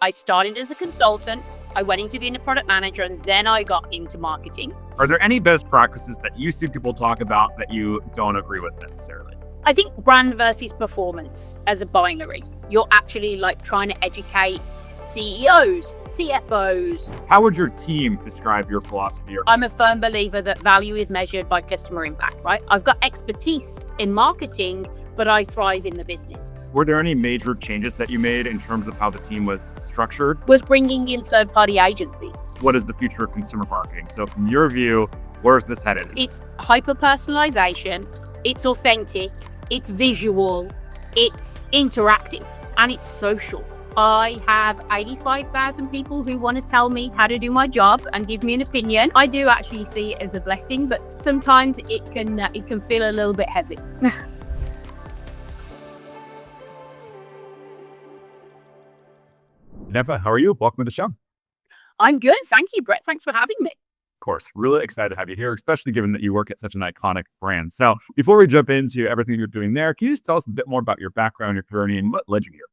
I started as a consultant, I went into being a product manager, and then I got into marketing. Are there any best practices that you see people talk about that you don't agree with necessarily? I think brand versus performance as a binary. You're actually like trying to educate CEOs, CFOs. How would your team describe your philosophy? I'm a firm believer that value is measured by customer impact, right? I've got expertise in marketing, but I thrive in the business. Were there any major changes that you made in terms of how the team was structured? Was bringing in third-party agencies. What is the future of consumer marketing? So from your view, where is this headed? It's hyper-personalization, it's authentic, it's visual, it's interactive, and it's social. I have 85,000 people who want to tell me how to do my job and give me an opinion. I do actually see it as a blessing, but sometimes it can feel a little bit heavy. Genefa, how are you? Welcome to the show. I'm good. Thank you, Brett. Thanks for having me. Of course, really excited to have you here, especially given that you work at such an iconic brand. So before we jump into everything you're doing there, can you just tell us a bit more about your background, your journey, and what led you here?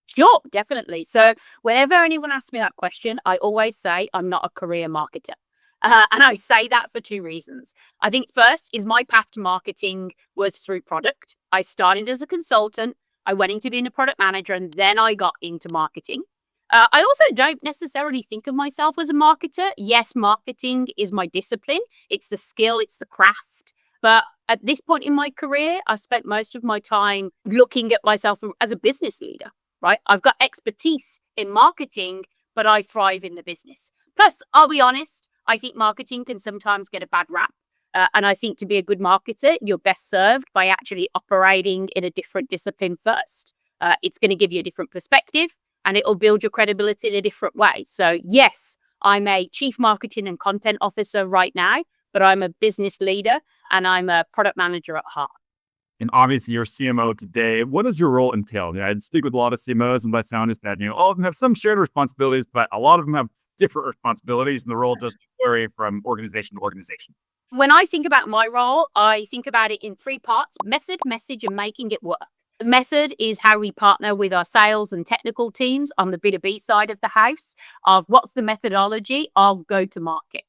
Sure, definitely. So whenever anyone asks me that question, I always say I'm not a career marketer. And I say that for two reasons. I think first is my path to marketing was through product. I started as a consultant, I went into being a product manager, and then I got into marketing. I also don't necessarily think of myself as a marketer. Yes, marketing is my discipline. It's the skill, it's the craft. But at this point in my career, I've spent most of my time looking at myself as a business leader, right? I've got expertise in marketing, but I thrive in the business. Plus, I'll be honest, I think marketing can sometimes get a bad rap. And I think to be a good marketer, you're best served by actually operating in a different discipline first. It's going to give you a different perspective, and it will build your credibility in a different way. So yes, I'm a chief marketing and content officer right now, but I'm a business leader and I'm a product manager at heart. And obviously you're CMO today. What does your role entail? I speak with a lot of CMOs, and what I found is that, all of them have some shared responsibilities, but a lot of them have different responsibilities, and the role does vary from organization to organization. When I think about my role, I think about it in three parts: method, message, and making it work. The method is how we partner with our sales and technical teams on the B2B side of the house of what's the methodology of go to market.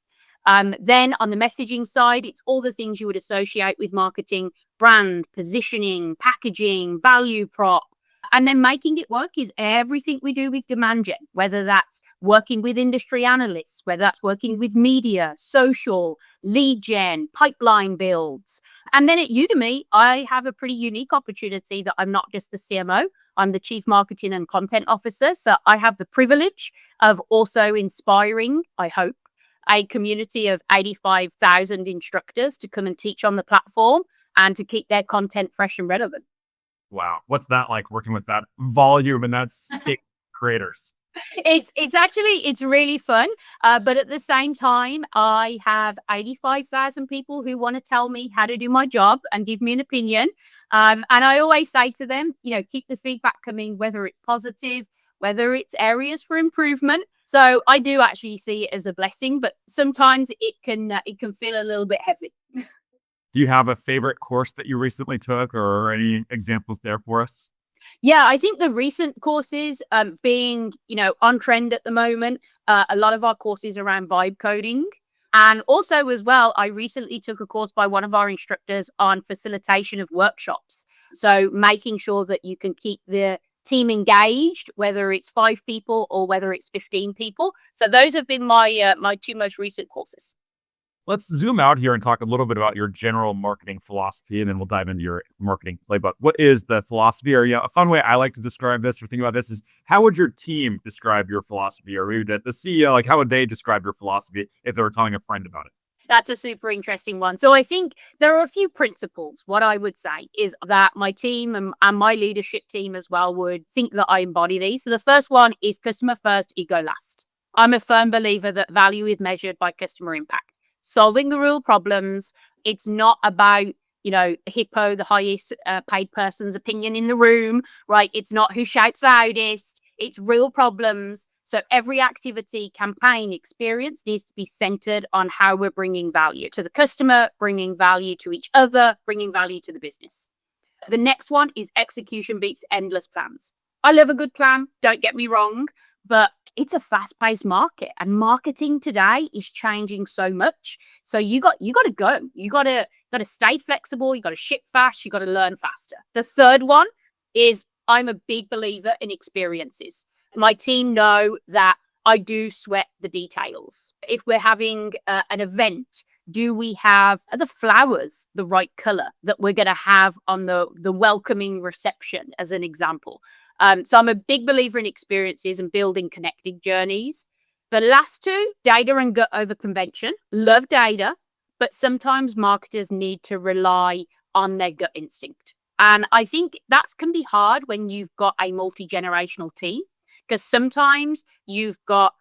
Then on the messaging side, it's all the things you would associate with marketing: brand, positioning, packaging, value prop. And then making it work is everything we do with demand gen, whether that's working with industry analysts, whether that's working with media, social, lead gen, pipeline builds. And then at Udemy, I have a pretty unique opportunity that I'm not just the CMO, I'm the chief marketing and content officer. So I have the privilege of also inspiring, I hope, a community of 85,000 instructors to come and teach on the platform and to keep their content fresh and relevant. Wow. What's that like, working with that volume and that stick creators? It's really fun. But at the same time, I have 85,000 people who want to tell me how to do my job and give me an opinion. And I always say to them, keep the feedback coming, whether it's positive, whether it's areas for improvement. So I do actually see it as a blessing, but sometimes it can feel a little bit heavy. Do you have a favorite course that you recently took, or any examples there for us? Yeah, I think the recent courses being, on trend at the moment, a lot of our courses around vibe coding. And also as well, I recently took a course by one of our instructors on facilitation of workshops. So making sure that you can keep the team engaged, whether it's 5 people or whether it's 15 people. So those have been my two most recent courses. Let's zoom out here and talk a little bit about your general marketing philosophy, and then we'll dive into your marketing playbook. What is the philosophy? Or, a fun way I like to describe this or think about this is, how would your team describe your philosophy? Or maybe the CEO, like, how would they describe your philosophy if they were telling a friend about it? That's a super interesting one. So I think there are a few principles. What I would say is that my team and my leadership team as well would think that I embody these. So the first one is customer first, ego last. I'm a firm believer that value is measured by customer impact. Solving the real problems. It's not about, hippo, the highest paid person's opinion in the room, right? It's not who shouts loudest. It's real problems. So every activity, campaign, experience needs to be centered on how we're bringing value to the customer, bringing value to each other, bringing value to the business. The next one is execution beats endless plans. I love a good plan, don't get me wrong, but it's a fast-paced market, and marketing today is changing so much. So you got to go. You got to stay flexible. You got to ship fast. You got to learn faster. The third one is I'm a big believer in experiences. My team know that I do sweat the details. If we're having an event, do we have the flowers the right color that we're going to have on the welcoming reception, as an example? So I'm a big believer in experiences and building connected journeys. The last two, data and gut over convention. Love data, but sometimes marketers need to rely on their gut instinct. And I think that can be hard when you've got a multi-generational team, because sometimes you've got,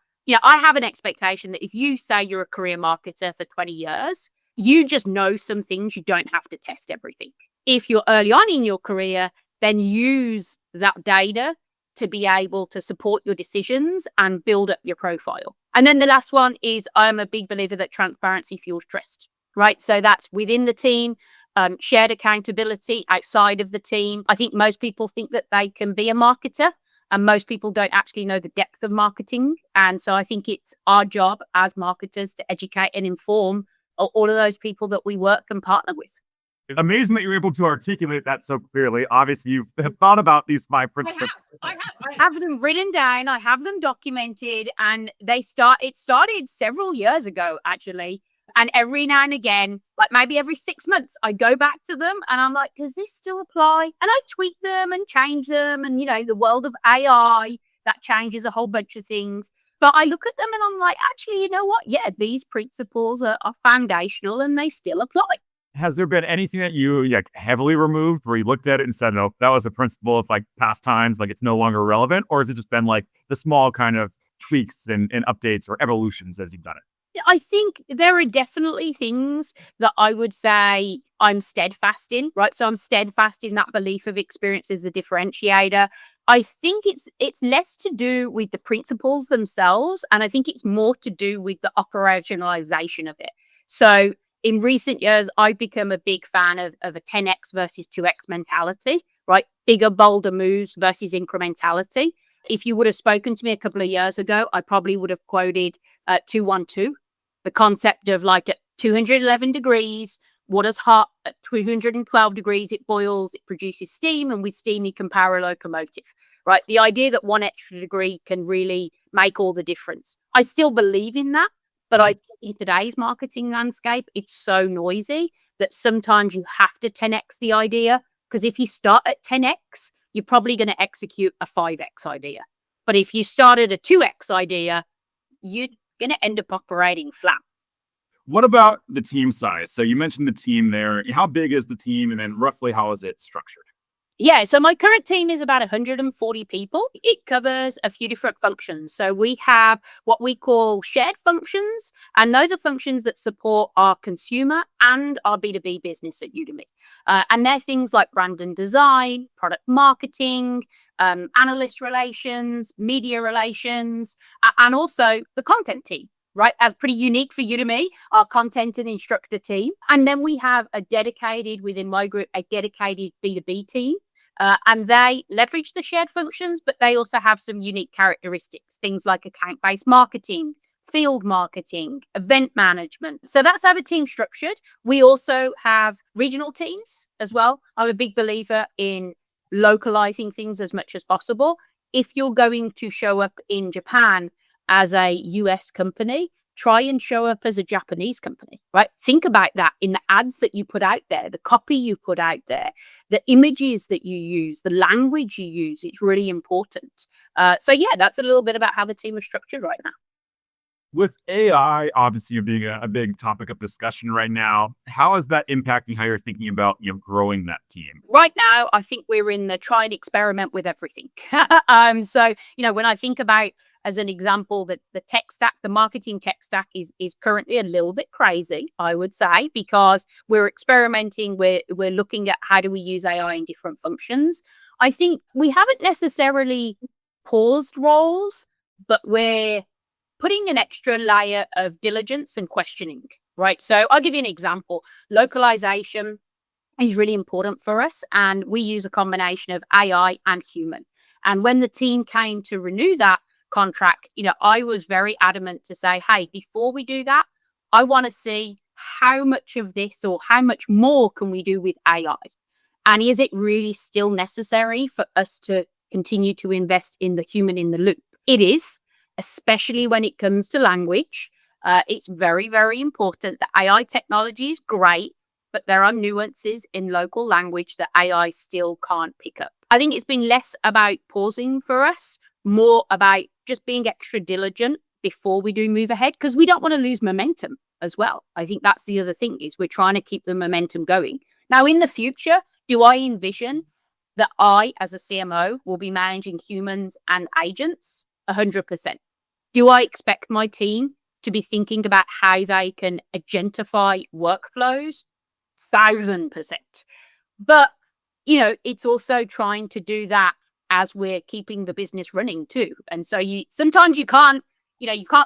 I have an expectation that if you say you're a career marketer for 20 years, you just know some things, you don't have to test everything. If you're early on in your career, then use that data to be able to support your decisions and build up your profile. And then the last one is I'm a big believer that transparency fuels trust, right? So that's within the team, shared accountability outside of the team. I think most people think that they can be a marketer, and most people don't actually know the depth of marketing. And so I think it's our job as marketers to educate and inform all of those people that we work and partner with. Amazing that you're able to articulate that so clearly. Obviously, you've thought about these five principles. I have them written down. I have them documented, and it started several years ago, actually. And every now and again, like maybe every 6 months, I go back to them and I'm like, does this still apply? And I tweak them and change them. And, the world of AI, that changes a whole bunch of things. But I look at them and I'm like, actually, you know what? Yeah, these principles are foundational and they still apply. Has there been anything that you heavily removed where you looked at it and said, no, that was a principle of past times, it's no longer relevant? Or has it just been the small kind of tweaks and updates or evolutions as you've done it? I think there are definitely things that I would say I'm steadfast in, right? So I'm steadfast in that belief of experience as a differentiator. I think it's less to do with the principles themselves, and I think it's more to do with the operationalization of it. So in recent years, I've become a big fan of a 10x versus 2x mentality, right? Bigger, bolder moves versus incrementality. If you would have spoken to me a couple of years ago, I probably would have quoted 212, the concept of at 211 degrees, water's hot, at 212 degrees, it boils, it produces steam, and with steam, you can power a locomotive, right? The idea that one extra degree can really make all the difference. I still believe in that, but I think in today's marketing landscape, it's so noisy that sometimes you have to 10x the idea, because if you start at 10x, you're probably going to execute a 5x idea. But if you started a 2x idea, you're going to end up operating flat. What about the team size? So you mentioned the team there. How big is the team, and then roughly how is it structured? Yeah, so my current team is about 140 people. It covers a few different functions. So we have what we call shared functions, and those are functions that support our consumer and our B2B business at Udemy. And they're things like brand and design, product marketing, analyst relations, media relations, and also the content team, right? As pretty unique for Udemy, our content and instructor team. And then we have within my group, a dedicated B2B team. And they leverage the shared functions, but they also have some unique characteristics, things like account-based marketing, field marketing, event management. So that's how the team's structured. We also have regional teams as well. I'm a big believer in localizing things as much as possible. If you're going to show up in Japan as a US company, try and show up as a Japanese company, right? Think about that in the ads that you put out there, the copy you put out there, the images that you use, the language you use. It's really important. So yeah, that's a little bit about how the team is structured right now. With AI obviously being a big topic of discussion right now, how is that impacting how you're thinking about growing that team? Right now, I think we're in the try and experiment with everything. So when I think about, as an example, that the tech stack, the marketing tech stack is currently a little bit crazy, I would say, because we're experimenting. We're looking at how do we use AI in different functions. I think we haven't necessarily paused roles, but we're putting an extra layer of diligence and questioning, right? So I'll give you an example. Localization is really important for us, and we use a combination of AI and human. And when the team came to renew that contract, I was very adamant to say, hey, before we do that, I want to see how much of this or how much more can we do with AI? And is it really still necessary for us to continue to invest in the human in the loop? It is, especially when it comes to language. It's very, very important. The AI technology is great, but there are nuances in local language that AI still can't pick up. I think it's been less about pausing for us, more about just being extra diligent before we do move ahead, because we don't want to lose momentum as well. I think that's the other thing, is we're trying to keep the momentum going. Now, in the future, do I envision that I, as a CMO, will be managing humans and agents? 100%. Do I expect my team to be thinking about how they can agentify workflows? 1,000%. But, it's also trying to do that as we're keeping the business running too. And so sometimes you can't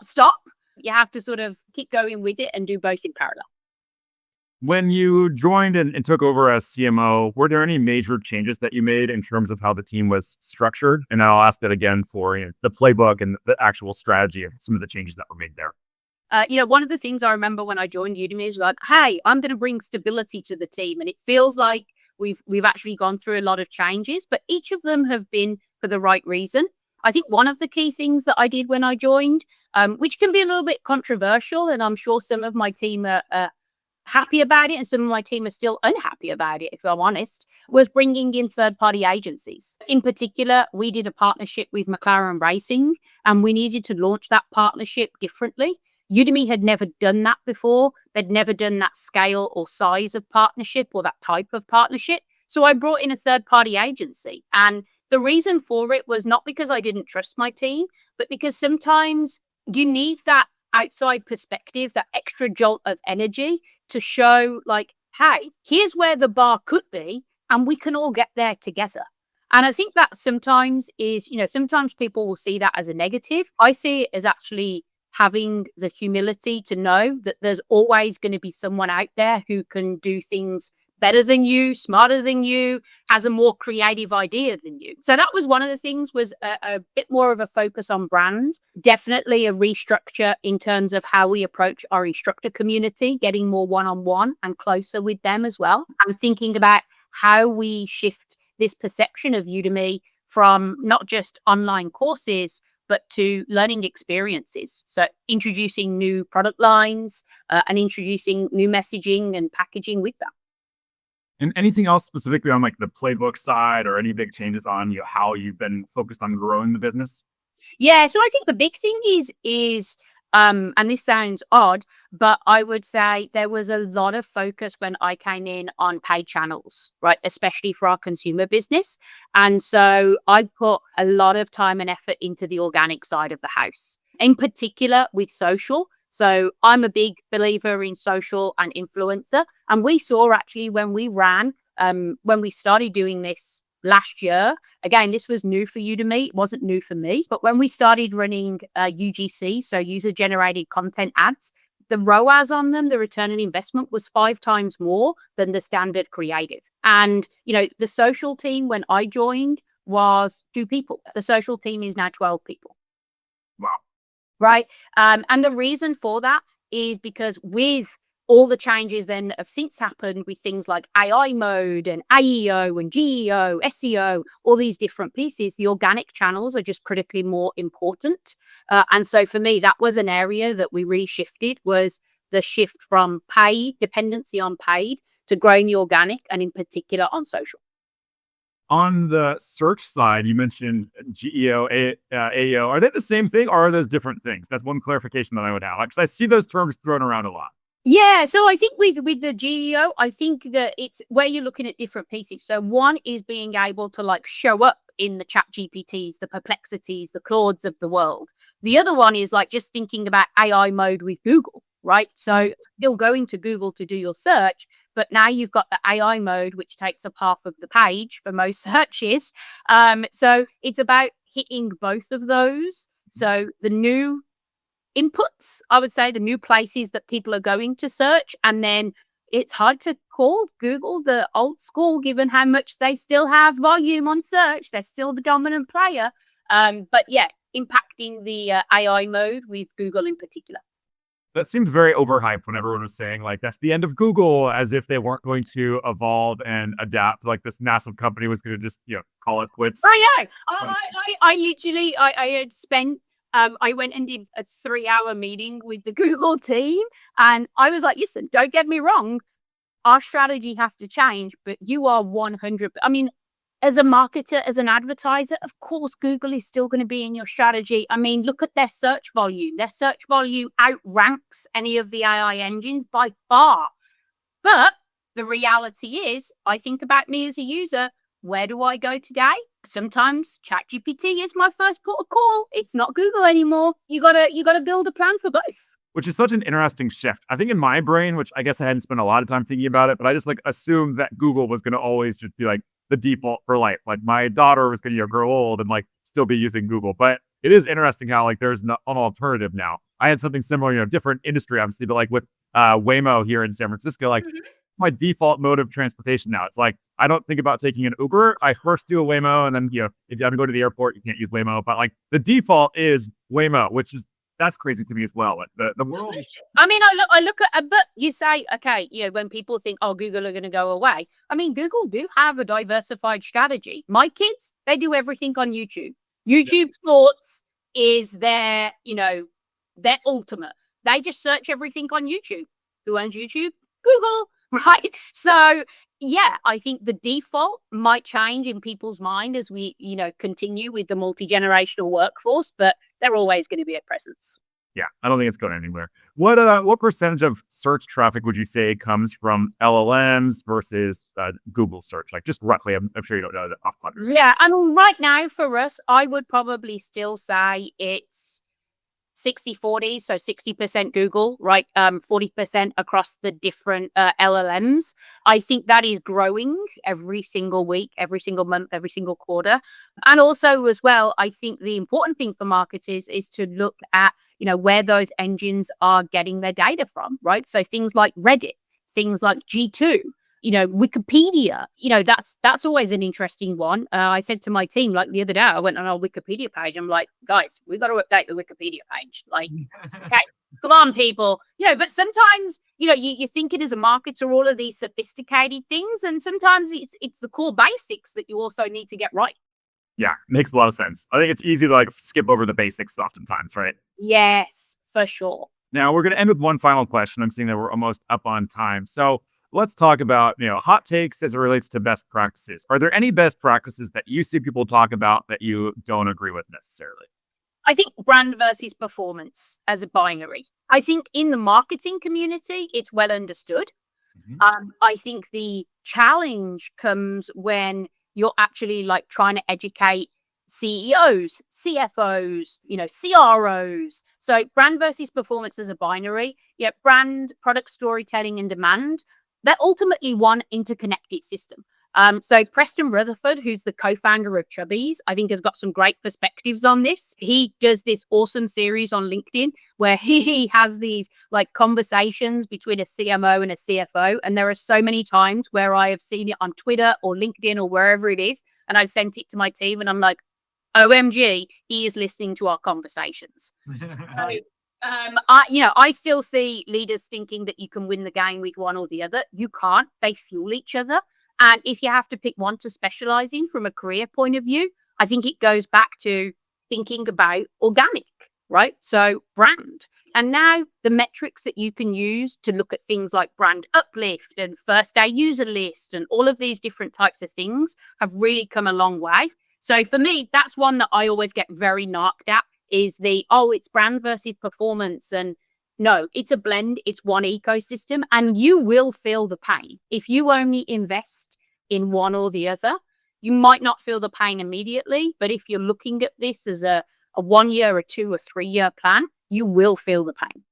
stop. You have to sort of keep going with it and do both in parallel. When you joined and took over as CMO, were there any major changes that you made in terms of how the team was structured? And I'll ask that again for the playbook and the actual strategy of some of the changes that were made there. One of the things I remember when I joined Udemy is like, hey, I'm going to bring stability to the team. And it feels like we've actually gone through a lot of changes, but each of them have been for the right reason. I think one of the key things that I did when I joined, which can be a little bit controversial, and I'm sure some of my team are happy about it and some of my team are still unhappy about it, if I'm honest, was bringing in third-party agencies. In particular, we did a partnership with McLaren Racing, and we needed to launch that partnership differently. Udemy had never done that before. They'd never done that scale or size of partnership or that type of partnership. So I brought in a third-party agency. And the reason for it was not because I didn't trust my team, but because sometimes you need that outside perspective, that extra jolt of energy to show like, hey, here's where the bar could be, and we can all get there together. And I think that sometimes is, sometimes people will see that as a negative. I see it as actually having the humility to know that there's always going to be someone out there who can do things better than you, smarter than you, has a more creative idea than you. So that was one of the things, was a bit more of a focus on brand, definitely a restructure in terms of how we approach our instructor community, getting more one-on-one and closer with them as well. And thinking about how we shift this perception of Udemy from not just online courses, but to learning experiences. So introducing new product lines and introducing new messaging and packaging with that. And anything else specifically on like the playbook side, or any big changes on how you've been focused on growing the business? Yeah, so I think the big thing is and this sounds odd, but I would say there was a lot of focus when I came in on paid channels, right? Especially for our consumer business. And so I put a lot of time and effort into the organic side of the house, in particular with social. So I'm a big believer in social and influencer. And we saw actually when we started doing this last year, again, this was new for Udemy. It wasn't new for me. But when we started running UGC, so user-generated content ads, the ROAS on them, the return on investment, was 5 times more than the standard creative. And, the social team when I joined was 2 people. The social team is now 12 people. Wow. Right. And the reason for that is because with all the changes then have since happened with things like AI mode and AEO and GEO, SEO, all these different pieces, the organic channels are just critically more important. And so for me, that was an area that we really shifted, was the shift from paid, dependency on paid, to growing the organic, and in particular on social. On the search side, you mentioned GEO, AEO. Are they the same thing, or are those different things? That's one clarification that I would have, because I see those terms thrown around a lot. Yeah, so I think with the GEO, I think that it's where you're looking at different pieces. So one is being able to like show up in the ChatGPTs, the Perplexities, the Claudes of the world. The other one is like just thinking about AI mode with Google, right? So still going to Google to do your search, but now you've got the AI mode, which takes up half of the page for most searches. So it's about hitting both of those. So the new inputs, I would say, the new places that people are going to search. And then it's hard to call Google the old school, given how much they still have volume on search. They're still the dominant player. But yeah, impacting the AI mode with Google in particular. That seemed very overhyped when everyone was saying like that's the end of Google, as if they weren't going to evolve and adapt. Like this massive company was going to just call it quits. Oh yeah, But I literally I had spent I went and did a 3-hour meeting with the Google team, and I was like, listen, don't get me wrong, our strategy has to change, but you are 100. I mean, as a marketer, as an advertiser, of course, Google is still going to be in your strategy. I mean, look at their search volume. Their search volume outranks any of the AI engines by far. But the reality is, I think about me as a user. Where do I go today? Sometimes ChatGPT is my first port of call. It's not Google anymore. You gotta build a plan for both. which is such an interesting shift. I think in my brain, which I guess I hadn't spent a lot of time thinking about it, but I just like assumed that Google was going to always just be like the default for life. Like my daughter was going to grow old and like still be using Google. But it is interesting how like there's an alternative now. I had something similar, different industry obviously, but like with Waymo here in San Francisco, like my default mode of transportation now. It's like I don't think about taking an Uber. I first do a Waymo, and then if you have to go to the airport, you can't use Waymo. But like the default is Waymo, which is that's crazy to me as well. Like the world. I mean, I look at, but you say, okay, when people think, oh, Google are going to go away. I mean, Google do have a diversified strategy. My kids, they do everything on YouTube. YouTube Thoughts is their ultimate. They just search everything on YouTube. Who owns YouTube? Google, right? So yeah, I think the default might change in people's mind as we, continue with the multi-generational workforce, but they're always going to be a presence. Yeah, I don't think it's going anywhere. What percentage of search traffic would you say comes from LLMs versus Google search? Like just roughly, I'm sure you don't know that off top. Yeah, I mean, right now for us, I would probably still say it's 60-40, so 60% Google, right? 40% across the different LLMs. I think that is growing every single week, every single month, every single quarter. And also as well, I think the important thing for marketers is to look at, where those engines are getting their data from, right? So things like Reddit, things like G2, Wikipedia, that's always an interesting one. I said to my team, like the other day, I went on our Wikipedia page. I'm like, guys, we got to update the Wikipedia page. Like, okay, come on, people. But sometimes, you think it as a marketer, all of these sophisticated things, and sometimes it's the core basics that you also need to get right. Yeah, makes a lot of sense. I think it's easy to like skip over the basics oftentimes, right? Yes, for sure. Now we're going to end with one final question. I'm seeing that we're almost up on time. So let's talk about, hot takes as it relates to best practices. Are there any best practices that you see people talk about that you don't agree with necessarily? I think brand versus performance as a binary. I think in the marketing community, it's well understood. I think the challenge comes when you're actually like trying to educate CEOs, CFOs, CROs. So brand versus performance as a binary. Yeah, brand, product storytelling, and demand. They're ultimately one interconnected system. So Preston Rutherford, who's the co-founder of Chubbies, I think has got some great perspectives on this. He does this awesome series on LinkedIn where he has these like conversations between a CMO and a CFO. And there are so many times where I have seen it on Twitter or LinkedIn or wherever it is. And I've sent it to my team and I'm like, OMG, he is listening to our conversations. So, I still see leaders thinking that you can win the game with one or the other. You can't. They fuel each other. And if you have to pick one to specialize in from a career point of view, I think it goes back to thinking about organic, right? So brand. And now the metrics that you can use to look at things like brand uplift and first day user list and all of these different types of things have really come a long way. So for me, that's one that I always get very knocked at is it's brand versus performance. And no, it's a blend. It's one ecosystem and you will feel the pain. If you only invest in one or the other, you might not feel the pain immediately. But if you're looking at this as a 1 year, a 2 or 3 year plan, you will feel the pain.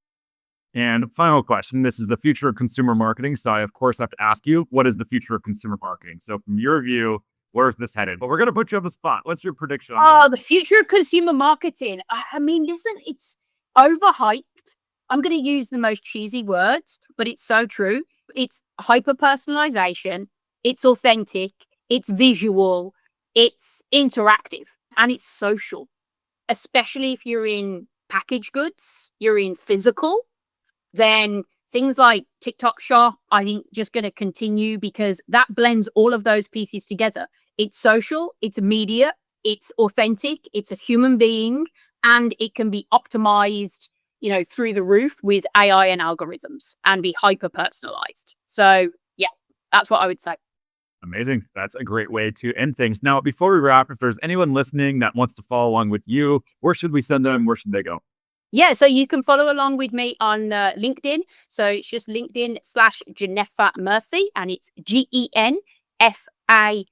And final question. This is the future of consumer marketing. So I, of course, have to ask you, what is the future of consumer marketing? So from your view, where's this headed? But we're going to put you on the spot. What's your prediction? The future of consumer marketing. I mean, listen, it's overhyped. I'm going to use the most cheesy words, but it's so true. It's hyper-personalization. It's authentic. It's visual. It's interactive. And it's social. especially if you're in packaged goods, you're in physical, then things like TikTok Shop, I think just going to continue because that blends all of those pieces together. It's social, it's immediate, it's authentic, it's a human being, and it can be optimized, through the roof with AI and algorithms and be hyper personalized. So, yeah, that's what I would say. Amazing. That's a great way to end things. Now, before we wrap, if there's anyone listening that wants to follow along with you, where should we send them? Where should they go? Yeah, so you can follow along with me on LinkedIn. So it's just LinkedIn/Genefa Murphy, and it's GENFA.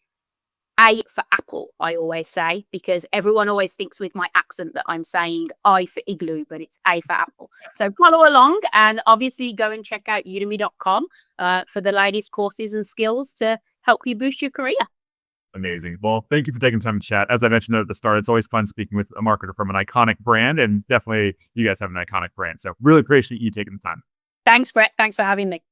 A for Apple, I always say, because everyone always thinks with my accent that I'm saying I for igloo, but it's A for Apple. So follow along and obviously go and check out udemy.com for the latest courses and skills to help you boost your career. Amazing. Well, thank you for taking time to chat. As I mentioned at the start, it's always fun speaking with a marketer from an iconic brand, and definitely you guys have an iconic brand. So really appreciate you taking the time. Thanks, Brett. Thanks for having me.